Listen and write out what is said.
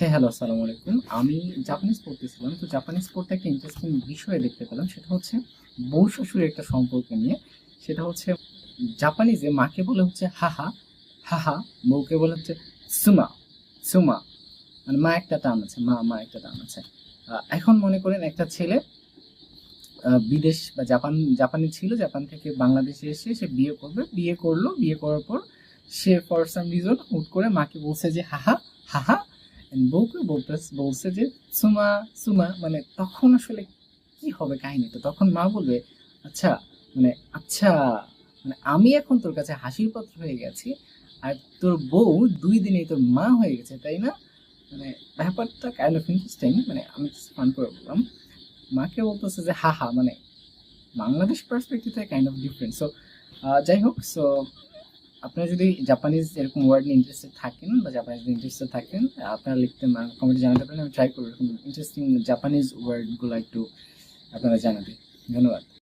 হ্যাঁ, হ্যালো, আসসালামু আলাইকুম। আমি জাপানিজ পড়তেছিলাম। তো জাপানিজ পড়তে একটা ইন্টারেস্টিং বিষয় দেখতে পেলাম। সেটা হচ্ছে বউ-শাশুড়ির একটা সম্পর্ক নিয়ে। সেটা হচ্ছে জাপানিজে মাকে বলে হচ্ছে হাহা, হাহা, বউকে বলে হচ্ছে সুমা, সুমা। মানে মা একটা টান আছে, মা একটা টান আছে। এখন মনে করেন একটা ছেলে বিদেশ বা জাপানে ছিল, জাপান থেকে বাংলাদেশে এসে সে বিয়ে করবে। বিয়ে করলো, বিয়ে করার পর সে ফর সাম রিজন হুট করে মাকে বলছে যে হাহা, হাহা। And বউকে বলছে যে সুমা, সুমা। মানে তখন আসলে কি হবে কাহিনীটা? তখন মা বলবে, আচ্ছা, মানে আচ্ছা, মানে আমি এখন তোর কাছে হাসির পাত্র হয়ে গেছি, আর তোর বউ ২ দিনেই তোর মা হয়ে গেছে, তাই না? মানে ব্যাপারটা কাইন্ড অফ ইন্টারেস্টিং। মানে আমি ফান করে বললাম। মাকে বলতেছে যে হাহা, মানে বাংলাদেশ পার্সপেক্টিভ থেকে কাইন্ড অফ ডিফারেন্ট। সো যাই হোক, সো আপনারা যদি জাপানিজ এরকম ওয়ার্ড নিয়ে ইন্টারেস্টেড থাকেন বা জাপানিজ ইন্টারেস্টেড থাকেন, আপনারা লিখতে কমেন্টে জানাতে পারেন। আমি ট্রাই করবো এরকম ইন্টারেস্টিং জাপানিজ ওয়ার্ডগুলো একটু আপনারা জানাতে। ধন্যবাদ।